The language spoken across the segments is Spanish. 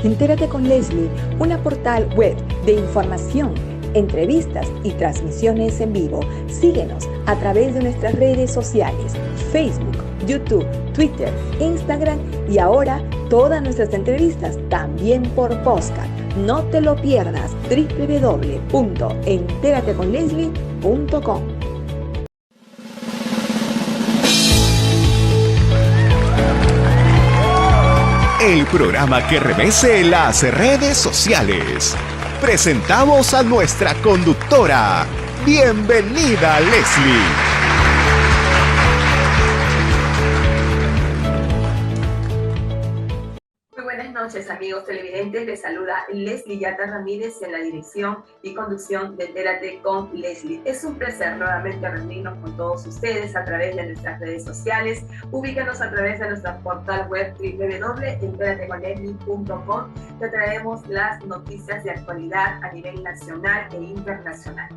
Entérate con Leslie, una portal web de información, entrevistas y transmisiones en vivo. Síguenos a través de nuestras redes sociales, Facebook, YouTube, Twitter, Instagram y ahora todas nuestras entrevistas también por podcast. No te lo pierdas, www.enterateconleslie.com. El programa que remece las redes sociales. Presentamos a nuestra conductora. Bienvenida, Leslie. Buenas noches, amigos televidentes. Les saluda Leslie Yata Ramírez en la dirección y conducción de Entérate con Leslie. Es un placer nuevamente reunirnos con todos ustedes a través de nuestras redes sociales. Ubícanos a través de nuestra portal web www.enterateconleslie.com. Te traemos las noticias de actualidad a nivel nacional e internacional.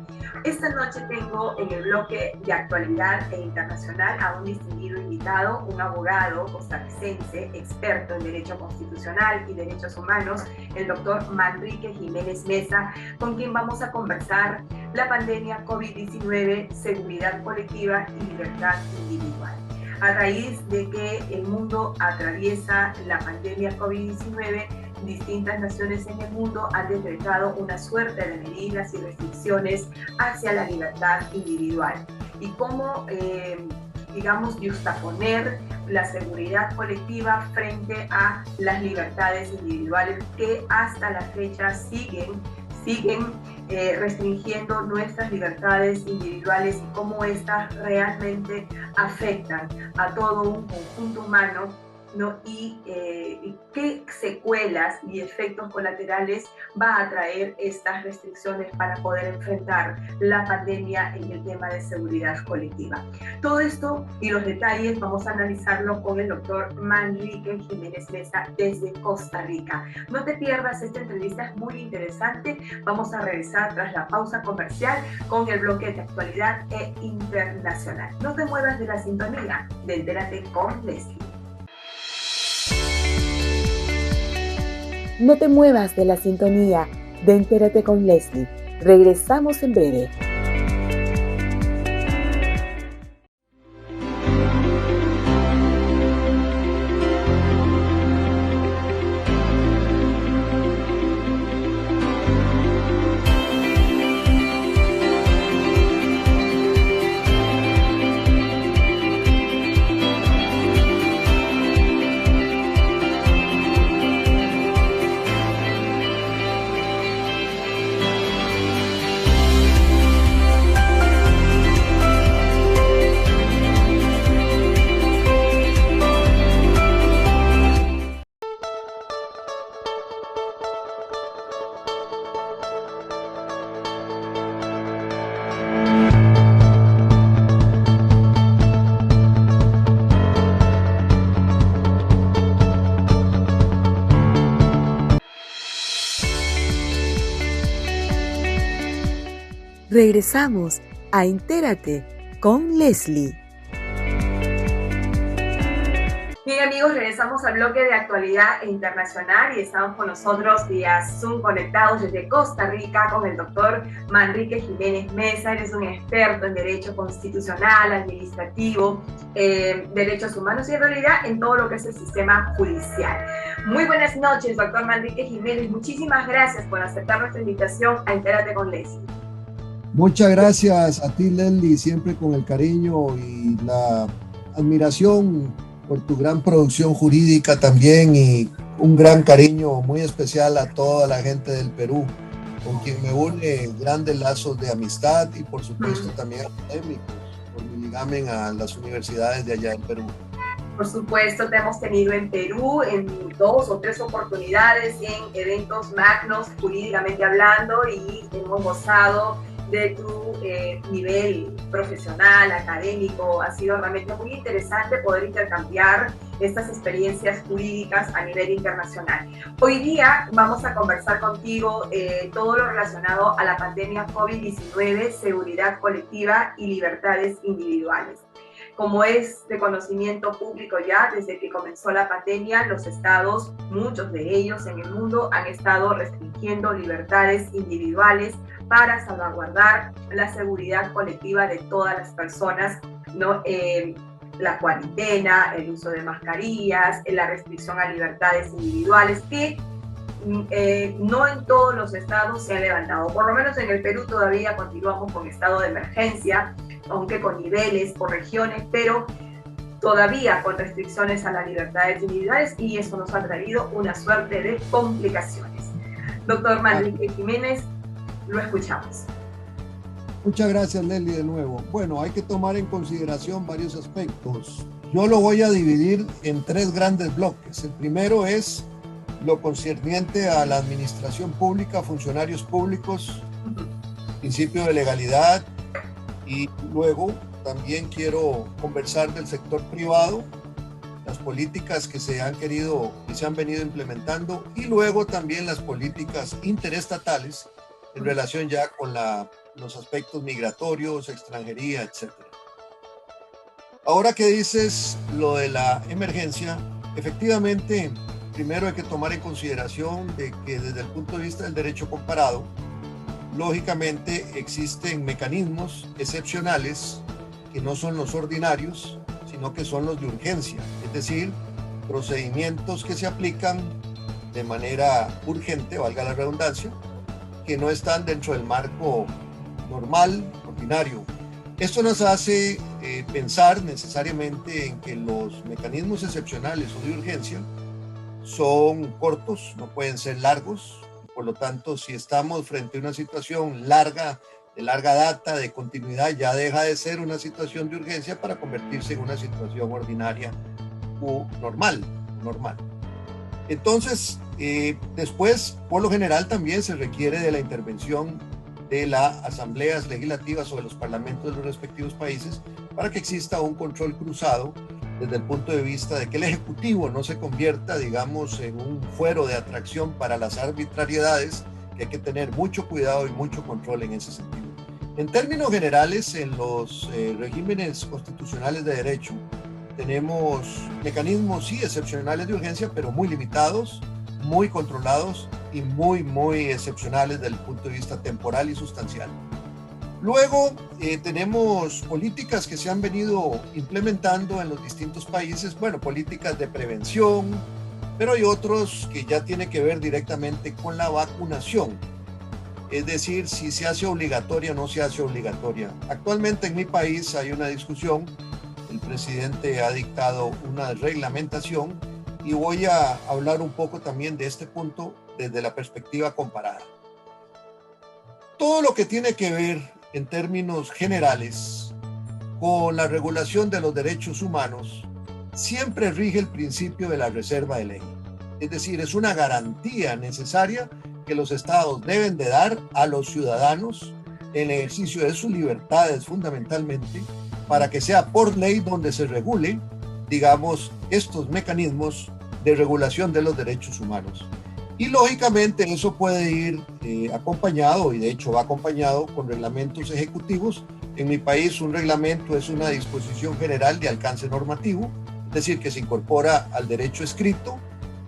Esta noche tengo en el bloque de actualidad e internacional a un distinguido invitado, un abogado costarricense, experto en Derecho Constitucional y Derechos Humanos, el doctor Manrique Jiménez Mesa, con quien vamos a conversar la pandemia COVID-19, seguridad colectiva y libertad individual. A raíz de que el mundo atraviesa la pandemia COVID-19, distintas naciones en el mundo han decretado una suerte de medidas y restricciones hacia la libertad individual. Y cómo, justaponer la seguridad colectiva frente a las libertades individuales que hasta la fecha siguen restringiendo nuestras libertades individuales y cómo estas realmente afectan a todo un conjunto humano, ¿no? Y qué secuelas y efectos colaterales va a traer estas restricciones para poder enfrentar la pandemia en el tema de seguridad colectiva. Todo esto y los detalles vamos a analizarlo con el doctor Manrique Jiménez Mesa desde Costa Rica. No te pierdas esta entrevista, es muy interesante. Vamos a regresar tras la pausa comercial con el bloque de actualidad e internacional. No te muevas de la sintonía de Entérate con Leslie. No te muevas de la sintonía de Entérate con Leslie. Regresamos en breve. Regresamos a Entérate con Leslie. Bien, amigos, regresamos al bloque de actualidad internacional y estamos con nosotros vía Zoom conectados desde Costa Rica con el doctor Manrique Jiménez Mesa. Él es un experto en Derecho Constitucional, Administrativo, Derechos Humanos y en realidad en todo lo que es el sistema judicial. Muy buenas noches, doctor Manrique Jiménez. Muchísimas gracias por aceptar nuestra invitación a Entérate con Leslie. Muchas gracias a ti, Leslie, siempre con el cariño y la admiración por tu gran producción jurídica también y un gran cariño muy especial a toda la gente del Perú, con quien me une grandes lazos de amistad y por supuesto también académicos, por mi ligamen a las universidades de allá en Perú. Por supuesto, te hemos tenido en Perú en 2 o 3 oportunidades en eventos magnos, jurídicamente hablando, y hemos gozado de tu nivel profesional, académico. Ha sido realmente muy interesante poder intercambiar estas experiencias jurídicas a nivel internacional. Hoy día vamos a conversar contigo todo lo relacionado a la pandemia COVID-19, seguridad colectiva y libertades individuales. Como es de conocimiento público ya, desde que comenzó la pandemia, los estados, muchos de ellos en el mundo, han estado restringiendo libertades individuales para salvaguardar la seguridad colectiva de todas las personas, ¿no? La cuarentena, el uso de mascarillas, la restricción a libertades individuales, que no en todos los estados se han levantado. Por lo menos en el Perú todavía continuamos con estado de emergencia, aunque con niveles por regiones, pero todavía con restricciones a las libertades individuales, y eso nos ha traído una suerte de complicaciones. Doctor Manrique Jiménez, lo escuchamos. Muchas gracias, Leslie, de nuevo. Bueno, hay que tomar en consideración varios aspectos. Yo lo voy a dividir en 3 grandes bloques. El primero es lo concerniente a la administración pública, funcionarios públicos, principio de legalidad, y luego también quiero conversar del sector privado, las políticas que se han venido implementando, y luego también las políticas interestatales en relación ya con los aspectos migratorios, extranjería, etc. Ahora que dices lo de la emergencia, efectivamente, primero hay que tomar en consideración de que desde el punto de vista del derecho comparado, lógicamente existen mecanismos excepcionales que no son los ordinarios, sino que son los de urgencia, es decir, procedimientos que se aplican de manera urgente, valga la redundancia, que no están dentro del marco normal, ordinario. Esto nos hace pensar necesariamente en que los mecanismos excepcionales o de urgencia son cortos, no pueden ser largos. Por lo tanto, si estamos frente a una situación de larga data, de continuidad, ya deja de ser una situación de urgencia para convertirse en una situación ordinaria o normal. Entonces, después, por lo general, también se requiere de la intervención de las asambleas legislativas o de los parlamentos de los respectivos países para que exista un control cruzado desde el punto de vista de que el Ejecutivo no se convierta, digamos, en un fuero de atracción para las arbitrariedades, que hay que tener mucho cuidado y mucho control en ese sentido. En términos generales, en los regímenes constitucionales de derecho, tenemos mecanismos, sí, excepcionales de urgencia, pero muy limitados, muy controlados y muy excepcionales desde el punto de vista temporal y sustancial. Luego tenemos políticas que se han venido implementando en los distintos países, bueno, políticas de prevención, pero hay otros que ya tienen que ver directamente con la vacunación, es decir, si se hace obligatoria o no se hace obligatoria. Actualmente en mi país hay una discusión, el presidente ha dictado una reglamentación y voy a hablar un poco también de este punto desde la perspectiva comparada. Todo lo que tiene que ver en términos generales con la regulación de los derechos humanos siempre rige el principio de la reserva de ley. Es decir, es una garantía necesaria que los estados deben de dar a los ciudadanos en el ejercicio de sus libertades fundamentalmente, para que sea por ley donde se regule, digamos, estos mecanismos de regulación de los derechos humanos. Y lógicamente eso puede ir acompañado, y de hecho va acompañado con reglamentos ejecutivos. En mi país un reglamento es una disposición general de alcance normativo, es decir, que se incorpora al derecho escrito,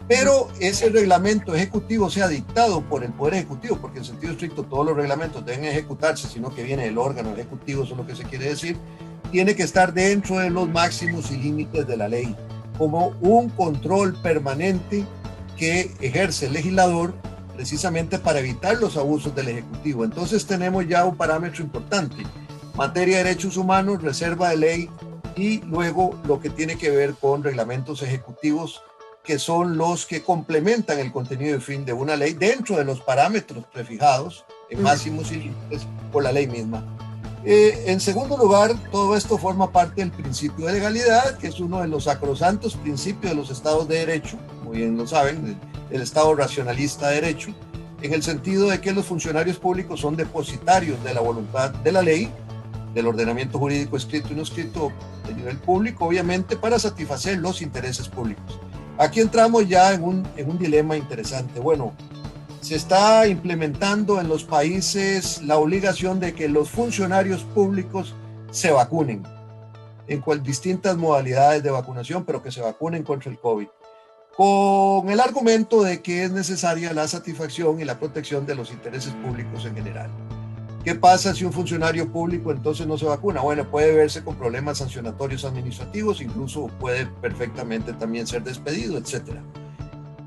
pero ese reglamento ejecutivo sea dictado por el Poder Ejecutivo, porque en sentido estricto todos los reglamentos deben ejecutarse, sino que viene del órgano ejecutivo, eso es lo que se quiere decir, tiene que estar dentro de los máximos y límites de la ley, como un control permanente que ejerce el legislador precisamente para evitar los abusos del Ejecutivo. Entonces tenemos ya un parámetro importante: materia de derechos humanos, reserva de ley, y luego lo que tiene que ver con reglamentos ejecutivos, que son los que complementan el contenido y fin de una ley dentro de los parámetros prefijados en máximos y límites por la ley misma. En segundo lugar, todo esto forma parte del principio de legalidad, que es uno de los sacrosantos principios de los estados de derecho, como bien lo saben, el estado racionalista de derecho, en el sentido de que los funcionarios públicos son depositarios de la voluntad de la ley, del ordenamiento jurídico escrito y no escrito de nivel público, obviamente para satisfacer los intereses públicos. Aquí entramos ya en un dilema interesante. Bueno, se está implementando en los países la obligación de que los funcionarios públicos se vacunen. en distintas modalidades de vacunación, pero que se vacunen contra el COVID, con el argumento de que es necesaria la satisfacción y la protección de los intereses públicos en general. ¿Qué pasa si un funcionario público entonces no se vacuna? Bueno, puede verse con problemas sancionatorios administrativos, incluso puede perfectamente también ser despedido, etc.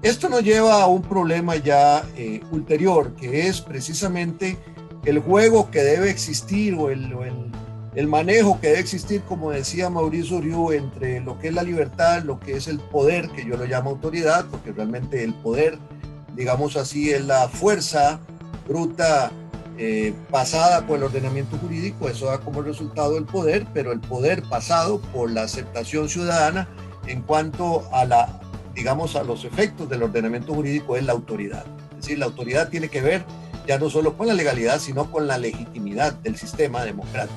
Esto nos lleva a un problema ya ulterior, que es precisamente el juego que debe existir o el manejo que debe existir, como decía Mauricio Uriu, entre lo que es la libertad, lo que es el poder, que yo lo llamo autoridad, porque realmente el poder, digamos así, es la fuerza bruta pasada por el ordenamiento jurídico, eso da como resultado el poder, pero el poder pasado por la aceptación ciudadana en cuanto a a los efectos del ordenamiento jurídico es la autoridad. Es decir, la autoridad tiene que ver ya no solo con la legalidad, sino con la legitimidad del sistema democrático.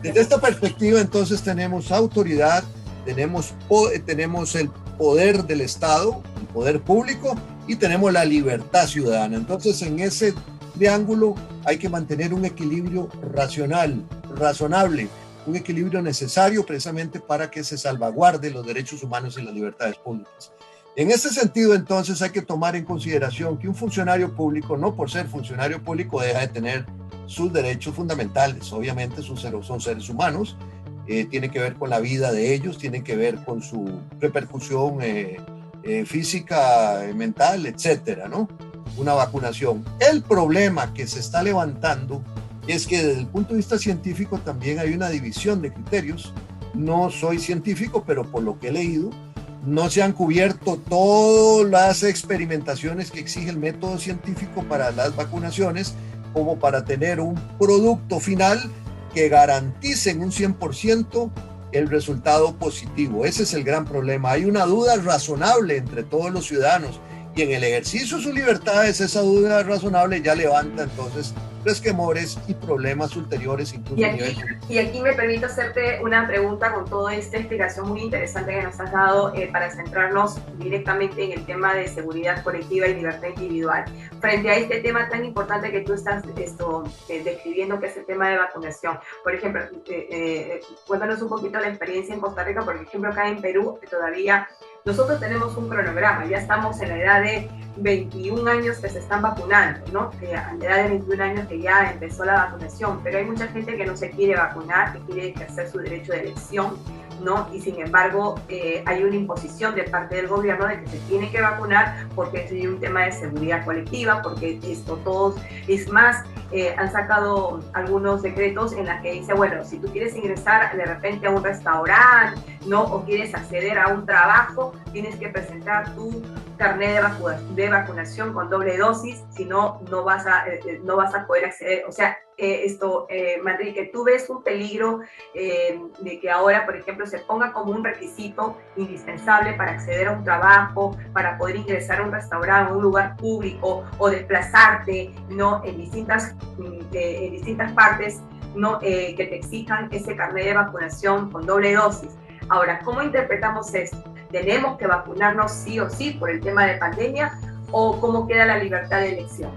Desde esta perspectiva, entonces, tenemos autoridad, tenemos el poder del Estado, el poder público, y tenemos la libertad ciudadana. Entonces, en ese triángulo hay que mantener un equilibrio razonable, un equilibrio necesario precisamente para que se salvaguarde los derechos humanos y las libertades públicas. En este sentido, entonces, hay que tomar en consideración que un funcionario público, no por ser funcionario público, deja de tener sus derechos fundamentales. Obviamente son seres humanos, tiene que ver con la vida de ellos, tiene que ver con su repercusión física, mental, etcétera, ¿no? Una vacunación. El problema que se está levantando es que desde el punto de vista científico también hay una división de criterios. No soy científico, pero por lo que he leído, no se han cubierto todas las experimentaciones que exige el método científico para las vacunaciones, como para tener un producto final que garantice en un 100% el resultado positivo. Ese es el gran problema. Hay una duda razonable entre todos los ciudadanos, y en el ejercicio de sus libertades esa duda razonable ya levanta entonces resquemores y problemas ulteriores incluso y aquí me permito hacerte una pregunta con toda esta explicación muy interesante que nos has dado para centrarnos directamente en el tema de seguridad colectiva y libertad individual. Frente a este tema tan importante que tú estás describiendo, que es el tema de vacunación, por ejemplo, cuéntanos un poquito la experiencia en Costa Rica. Por ejemplo, acá en Perú todavía nosotros tenemos un cronograma, ya estamos en la edad de 21 años que se están vacunando, ¿no? Que a la edad de 21 años que ya empezó la vacunación, pero hay mucha gente que no se quiere vacunar, que quiere ejercer su derecho de elección, ¿no? Y sin embargo hay una imposición de parte del gobierno de que se tiene que vacunar porque es un tema de seguridad colectiva, porque todos, es más, han sacado algunos decretos en los que dice, bueno, si tú quieres ingresar de repente a un restaurante, ¿no? O quieres acceder a un trabajo, tienes que presentar tu carnet de vacunación con doble dosis, si no, no vas a poder acceder. O sea, Manrique, ¿tú ves un peligro de que ahora, por ejemplo, se ponga como un requisito indispensable para acceder a un trabajo, para poder ingresar a un restaurante, a un lugar público, o desplazarte, ¿no? en distintas partes, ¿no? Que te exijan ese carnet de vacunación con doble dosis? Ahora, ¿cómo interpretamos esto? ¿Tenemos que vacunarnos sí o sí por el tema de pandemia, o cómo queda la libertad de elección?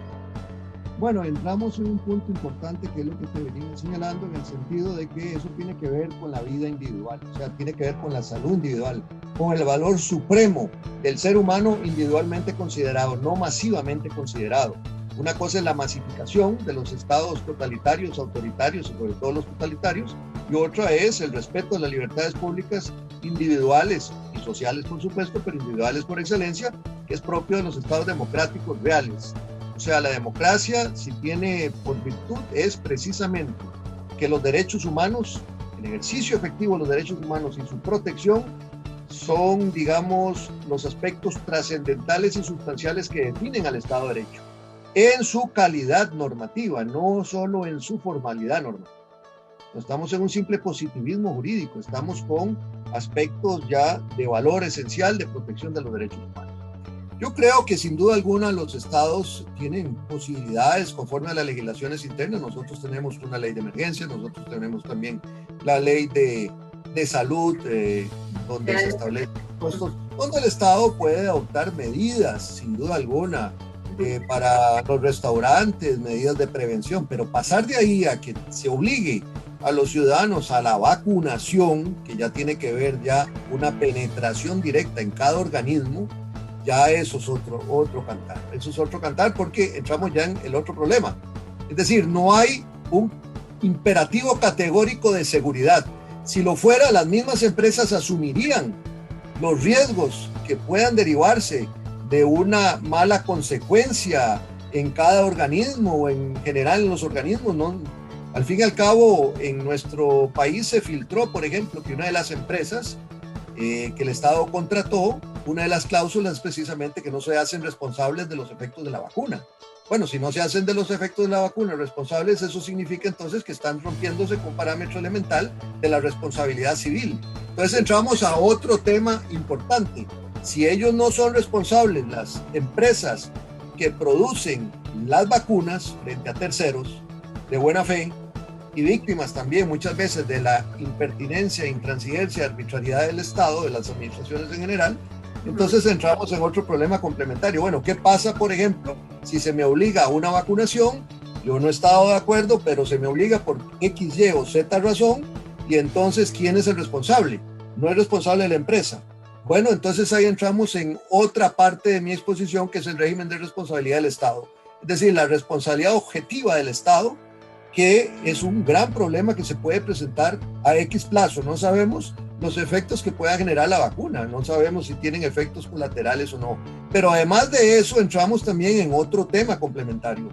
Bueno, entramos en un punto importante que es lo que te venía señalando, en el sentido de que eso tiene que ver con la vida individual, o sea, tiene que ver con la salud individual, con el valor supremo del ser humano individualmente considerado, no masivamente considerado. Una cosa es la masificación de los estados totalitarios, autoritarios, sobre todo los totalitarios, y otra es el respeto a las libertades públicas individuales y sociales, por supuesto, pero individuales por excelencia, que es propio de los estados democráticos reales. O sea, la democracia, si tiene por virtud, es precisamente que los derechos humanos, el ejercicio efectivo de los derechos humanos y su protección son, digamos, los aspectos trascendentales y sustanciales que definen al Estado de Derecho, en su calidad normativa, no solo en su formalidad normativa. No estamos en un simple positivismo jurídico, estamos con aspectos ya de valor esencial de protección de los derechos humanos. Yo creo que sin duda alguna los estados tienen posibilidades conforme a las legislaciones internas. Nosotros tenemos una ley de emergencia, nosotros tenemos también la ley de salud, donde se establecen impuestos, donde el Estado puede adoptar medidas, sin duda alguna, para los restaurantes, medidas de prevención, pero pasar de ahí a que se obligue a los ciudadanos a la vacunación, que ya tiene que ver ya una penetración directa en cada organismo, ya eso es otro cantar. Eso es otro cantar porque entramos ya en el otro problema. Es decir, no hay un imperativo categórico de seguridad. Si lo fuera, las mismas empresas asumirían los riesgos que puedan derivarse de una mala consecuencia en cada organismo o en general en los organismos, ¿no? Al fin y al cabo, en nuestro país se filtró, por ejemplo, que una de las empresas que el Estado contrató, una de las cláusulas es precisamente que no se hacen responsables de los efectos de la vacuna. Bueno, si no se hacen de los efectos de la vacuna responsables, eso significa entonces que están rompiéndose con un parámetro elemental de la responsabilidad civil. Entonces entramos a otro tema importante. Si ellos no son responsables, las empresas que producen las vacunas frente a terceros de buena fe y víctimas también muchas veces de la impertinencia, intransigencia, arbitrariedad del Estado, de las administraciones en general, entonces entramos en otro problema complementario. Bueno, ¿qué pasa, por ejemplo, si se me obliga a una vacunación? Yo no he estado de acuerdo, pero se me obliga por X, Y o Z razón, y entonces, ¿quién es el responsable? No es responsable la empresa. Bueno, entonces ahí entramos en otra parte de mi exposición, que es el régimen de responsabilidad del Estado. Es decir, la responsabilidad objetiva del Estado, que es un gran problema que se puede presentar a X plazo. No sabemos los efectos que pueda generar la vacuna, no sabemos si tienen efectos colaterales o no. Pero además de eso, entramos también en otro tema complementario.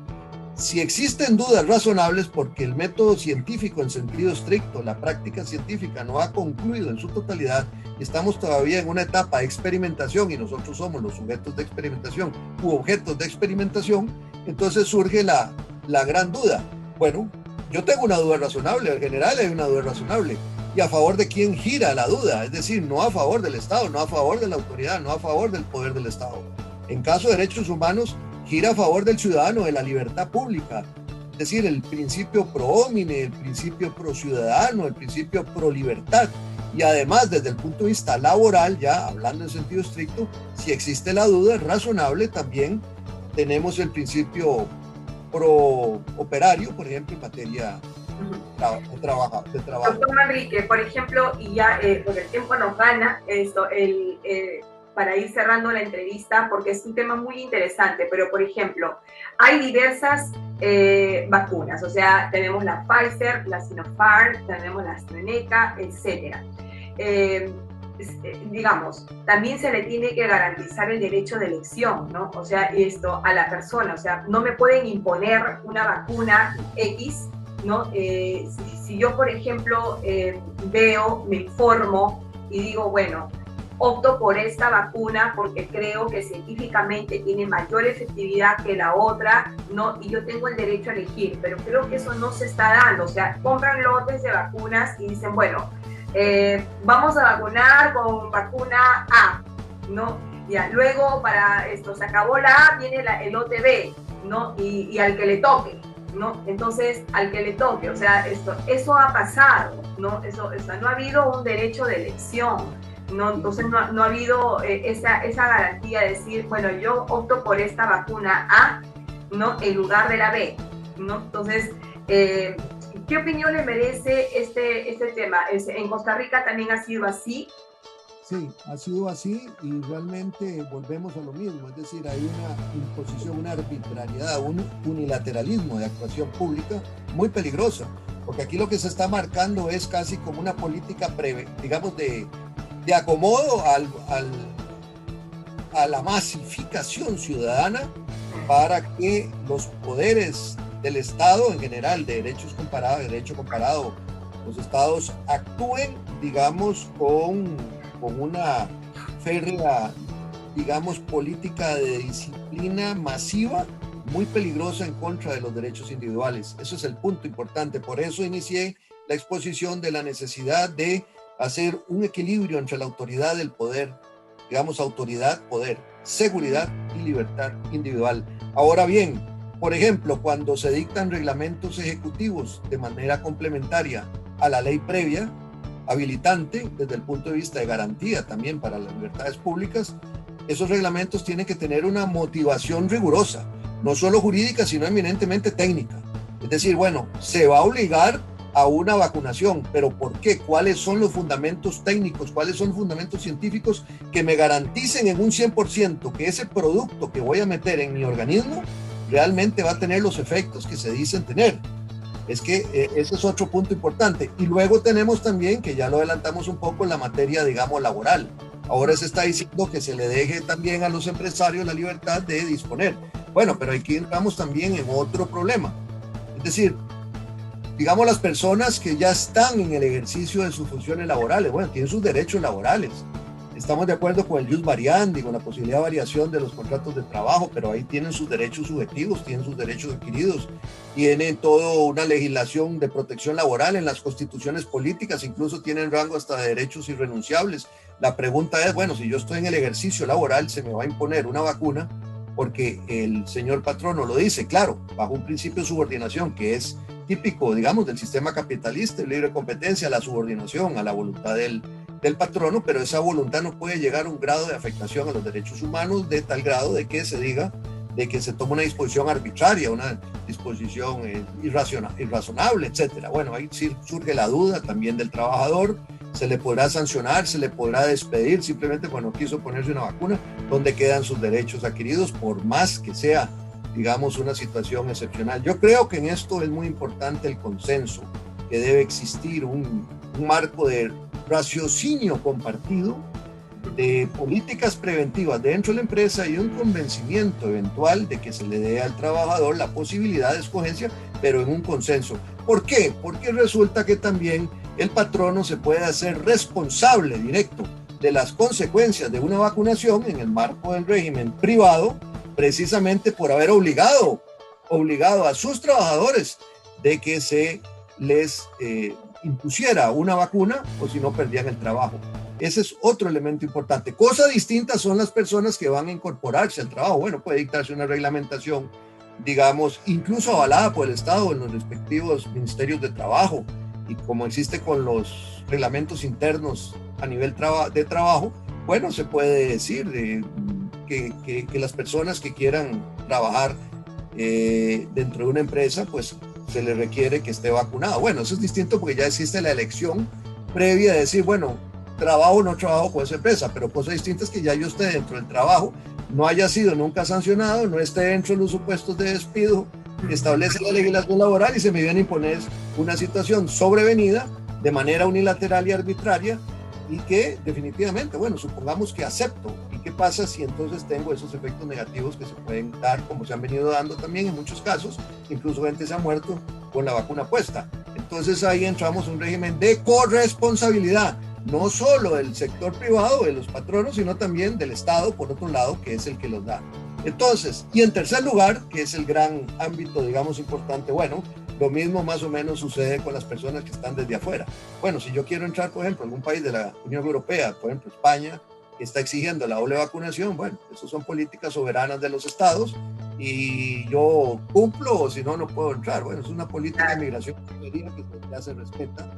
Si existen dudas razonables porque el método científico en sentido estricto, la práctica científica no ha concluido en su totalidad, estamos todavía en una etapa de experimentación y nosotros somos los sujetos de experimentación u objetos de experimentación, entonces surge la gran duda. Bueno, yo tengo una duda razonable, en general hay una duda razonable. ¿Y a favor de quién gira la duda? Es decir, no a favor del Estado, no a favor de la autoridad, no a favor del poder del Estado. En caso de derechos humanos, gira a favor del ciudadano, de la libertad pública. Es decir, el principio pro homine, el principio pro ciudadano, el principio pro libertad. Y además, desde el punto de vista laboral, ya hablando en sentido estricto, si existe la duda razonable, también tenemos el principio pro operario, por ejemplo, en materia de trabajo. Doctor Manrique, por ejemplo, y ya porque el tiempo nos gana, para ir cerrando la entrevista, porque es un tema muy interesante, pero por ejemplo, hay diversas vacunas, o sea, tenemos la Pfizer, la Sinopharm, tenemos la AstraZeneca, etcétera. Digamos, también se le tiene que garantizar el derecho de elección, ¿no? O sea, esto a la persona, o sea, no me pueden imponer una vacuna X, ¿no? Si yo, por ejemplo, veo, me informo y digo, bueno, opto por esta vacuna porque creo que científicamente tiene mayor efectividad que la otra, ¿no? Y yo tengo el derecho a elegir, pero creo que eso no se está dando. O sea, compran lotes de vacunas y dicen, bueno, vamos a vacunar con vacuna A, ¿no? Ya, luego para esto se acabó la A, viene el lote B, ¿no? Y al que le toque, ¿no? Entonces, al que le toque, o sea, eso ha pasado, ¿no? Eso no ha habido un derecho de elección, ¿no? Entonces no ha habido esa garantía de decir, bueno, yo opto por esta vacuna A, ¿no? En lugar de la B, ¿no? Entonces, ¿qué opinión le merece este tema? ¿En Costa Rica también ha sido así? Sí, ha sido así y realmente volvemos a lo mismo, es decir, hay una imposición, una arbitrariedad, un unilateralismo de actuación pública muy peligrosa, porque aquí lo que se está marcando es casi como una política digamos de acomodo a la masificación ciudadana para que los poderes del Estado en general, de derecho comparado, los estados actúen, digamos, con una férrea, digamos, política de disciplina masiva, muy peligrosa en contra de los derechos individuales. Eso es el punto importante. Por eso inicié la exposición de la necesidad de hacer un equilibrio entre la autoridad del poder, digamos, autoridad, poder, seguridad y libertad individual. Ahora bien, por ejemplo, cuando se dictan reglamentos ejecutivos de manera complementaria a la ley previa, habilitante desde el punto de vista de garantía también para las libertades públicas, esos reglamentos tienen que tener una motivación rigurosa, no solo jurídica, sino eminentemente técnica. Es decir, bueno, se va a obligar a una vacunación. ¿Pero por qué? ¿Cuáles son los fundamentos técnicos? ¿Cuáles son los fundamentos científicos que me garanticen en un 100% que ese producto que voy a meter en mi organismo realmente va a tener los efectos que se dicen tener? Es que ese es otro punto importante. Y luego tenemos también, que ya lo adelantamos un poco, en la materia, digamos, laboral. Ahora se está diciendo que se le deje también a los empresarios la libertad de disponer. Bueno, pero aquí entramos también en otro problema. Es decir, digamos, las personas que ya están en el ejercicio de sus funciones laborales, bueno, tienen sus derechos laborales. Estamos de acuerdo con el jus variandi, con la posibilidad de variación de los contratos de trabajo, pero ahí tienen sus derechos subjetivos, tienen sus derechos adquiridos, tienen toda una legislación de protección laboral en las constituciones políticas, incluso tienen rango hasta de derechos irrenunciables. La pregunta es, bueno, si yo estoy en el ejercicio laboral, se me va a imponer una vacuna porque el señor patrono lo dice, claro, bajo un principio de subordinación que es típico, digamos, del sistema capitalista y libre competencia, la subordinación a la voluntad del patrono, pero esa voluntad no puede llegar a un grado de afectación a los derechos humanos de tal grado de que se diga, de que se toma una disposición arbitraria, una disposición irrazonable, etcétera. Bueno, ahí sí surge la duda también del trabajador, se le podrá sancionar, se le podrá despedir simplemente cuando quiso ponerse una vacuna, donde quedan sus derechos adquiridos, por más que sea, digamos, una situación excepcional. Yo creo que en esto es muy importante el consenso, que debe existir un marco de raciocinio compartido de políticas preventivas dentro de la empresa y un convencimiento eventual de que se le dé al trabajador la posibilidad de escogencia, pero en un consenso. ¿Por qué? Porque resulta que también el patrono se puede hacer responsable directo de las consecuencias de una vacunación en el marco del régimen privado, precisamente por haber obligado a sus trabajadores de que se les impusiera una vacuna o si no perdían el trabajo. Ese es otro elemento importante. Cosa distinta son las personas que van a incorporarse al trabajo. Bueno, puede dictarse una reglamentación, digamos, incluso avalada por el Estado en los respectivos ministerios de trabajo, y como existe con los reglamentos internos a nivel de trabajo, bueno, se puede decir que las personas que quieran trabajar dentro de una empresa, pues se le requiere que esté vacunado. Bueno, eso es distinto porque ya existe la elección previa de decir, bueno, trabajo o no trabajo con esa empresa, pero cosa distinta es que ya yo esté dentro del trabajo, no haya sido nunca sancionado, no esté dentro de los supuestos de despido que establece la legislación laboral y se me viene a imponer una situación sobrevenida de manera unilateral y arbitraria y que definitivamente, bueno, supongamos que acepto. ¿Y qué pasa si entonces tengo esos efectos negativos que se pueden dar, como se han venido dando también en muchos casos? Incluso gente se ha muerto con la vacuna puesta. Entonces ahí entramos en un régimen de corresponsabilidad, no solo del sector privado, de los patronos, sino también del Estado, por otro lado, que es el que los da. Entonces, y en tercer lugar, que es el gran ámbito, digamos, importante, bueno, lo mismo más o menos sucede con las personas que están desde afuera. Bueno, si yo quiero entrar, por ejemplo, en algún país de la Unión Europea, por ejemplo, España, que está exigiendo la doble vacunación, bueno, eso son políticas soberanas de los estados y yo cumplo o si no, no puedo entrar. Bueno, es una política de migración que ya se respeta,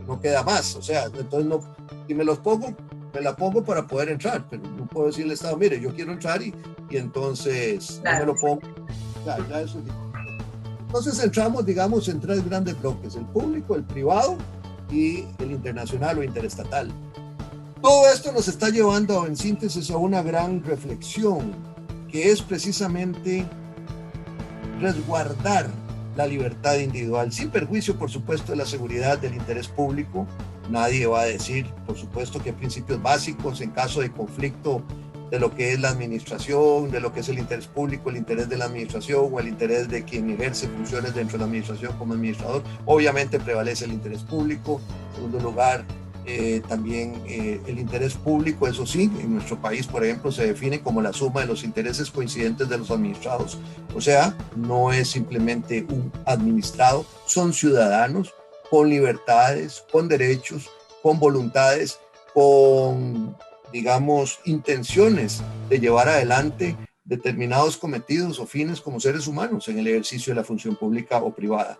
no queda más. O sea, entonces no, si me los pongo, me la pongo para poder entrar, pero no puedo decirle al Estado, mire, yo quiero entrar y entonces no me lo pongo. Ya eso es. Entonces entramos, digamos, en tres grandes bloques: el público, el privado y el internacional o interestatal. Todo esto nos está llevando, en síntesis, a una gran reflexión, que es precisamente resguardar la libertad individual, sin perjuicio, por supuesto, de la seguridad del interés público. Nadie va a decir, por supuesto, que hay principios básicos en caso de conflicto de lo que es la administración, de lo que es el interés público, el interés de la administración o el interés de quien ejerce funciones dentro de la administración como administrador. Obviamente prevalece el interés público. En segundo lugar, también el interés público, eso sí, en nuestro país, por ejemplo, se define como la suma de los intereses coincidentes de los administrados. O sea, no es simplemente un administrado, son ciudadanos con libertades, con derechos, con voluntades, con, digamos, intenciones de llevar adelante determinados cometidos o fines como seres humanos en el ejercicio de la función pública o privada.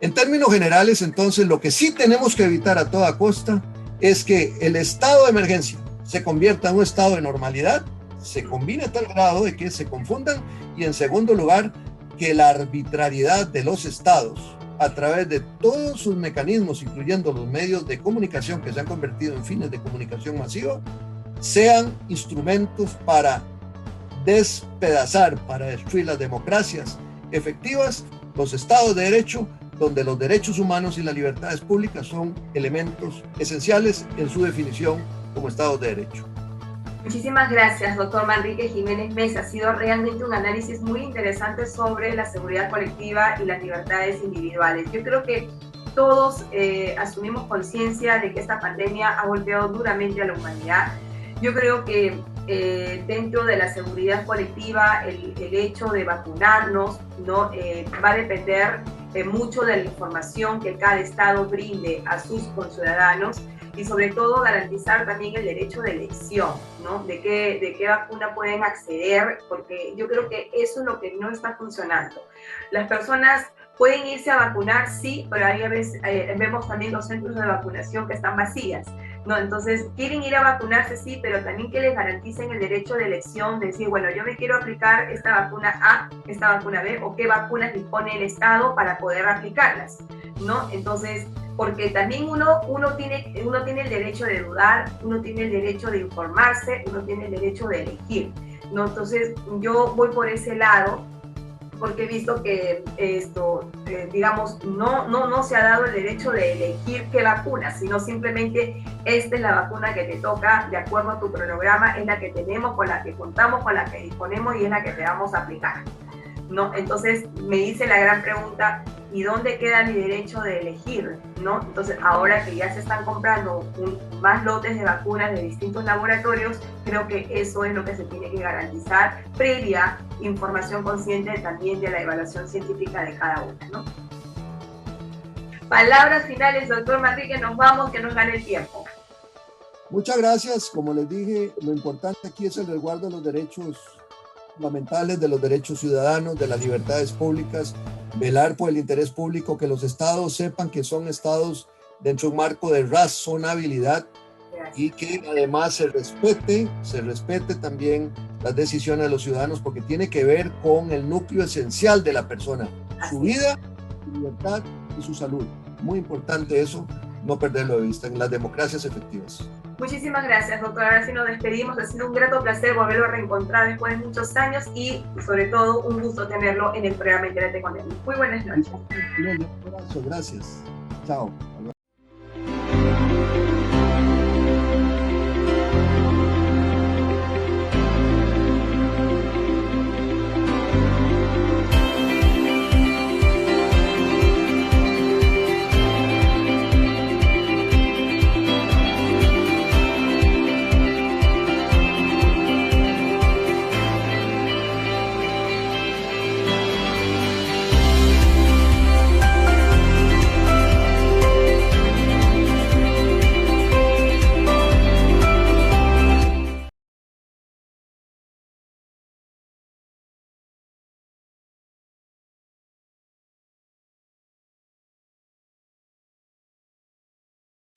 En términos generales, entonces, lo que sí tenemos que evitar a toda costa es que el estado de emergencia se convierta en un estado de normalidad, se combine a tal grado de que se confundan, y en segundo lugar, que la arbitrariedad de los estados a través de todos sus mecanismos, incluyendo los medios de comunicación que se han convertido en fines de comunicación masiva, sean instrumentos para despedazar, para destruir las democracias efectivas, los estados de derecho, donde los derechos humanos y las libertades públicas son elementos esenciales en su definición como estados de derecho. Muchísimas gracias, doctor Manrique Jiménez Mesa. Ha sido realmente un análisis muy interesante sobre la seguridad colectiva y las libertades individuales. Yo creo que todos asumimos conciencia de que esta pandemia ha golpeado duramente a la humanidad. Yo creo que dentro de la seguridad colectiva el hecho de vacunarnos, ¿no? Va a depender mucho de la información que cada estado brinde a sus conciudadanos, y sobre todo garantizar también el derecho de elección, ¿no? De qué vacuna pueden acceder, porque yo creo que eso es lo que no está funcionando. Las personas pueden irse a vacunar, sí, pero ahí a veces vemos también los centros de vacunación que están vacías, ¿no? Entonces, quieren ir a vacunarse, sí, pero también que les garanticen el derecho de elección, de decir, bueno, yo me quiero aplicar esta vacuna A, esta vacuna B, o qué vacunas dispone el Estado para poder aplicarlas, ¿no? Entonces, porque también uno tiene el derecho de dudar, uno tiene el derecho de informarse, uno tiene el derecho de elegir, ¿no? Entonces, yo voy por ese lado, porque he visto que digamos, no se ha dado el derecho de elegir qué vacuna, sino simplemente esta es la vacuna que te toca de acuerdo a tu cronograma, es la que tenemos, con la que contamos, con la que disponemos y es la que te vamos a aplicar, ¿no? Entonces me dice la gran pregunta, ¿y dónde queda mi derecho de elegir, ¿no? Entonces, ahora que ya se están comprando más lotes de vacunas de distintos laboratorios, creo que eso es lo que se tiene que garantizar, previa información consciente también de la evaluación científica de cada una, ¿no? Palabras finales, doctor Manrique, nos vamos, que nos gane el tiempo. Muchas gracias. Como les dije, lo importante aquí es el resguardo de los derechos fundamentales, de los derechos ciudadanos, de las libertades públicas, velar por el interés público, que los estados sepan que son estados dentro de un marco de razonabilidad. Gracias. Y que además se respete también las decisiones de los ciudadanos, porque tiene que ver con el núcleo esencial de la persona, su vida, su libertad y su salud. Muy importante eso, no perderlo de vista en las democracias efectivas. Muchísimas gracias, doctor. Ahora sí nos despedimos. Ha sido un grato placer volverlo a reencontrar después de muchos años y, sobre todo, un gusto tenerlo en el programa Entérate con él. Muy buenas noches. Un abrazo, gracias. Chao.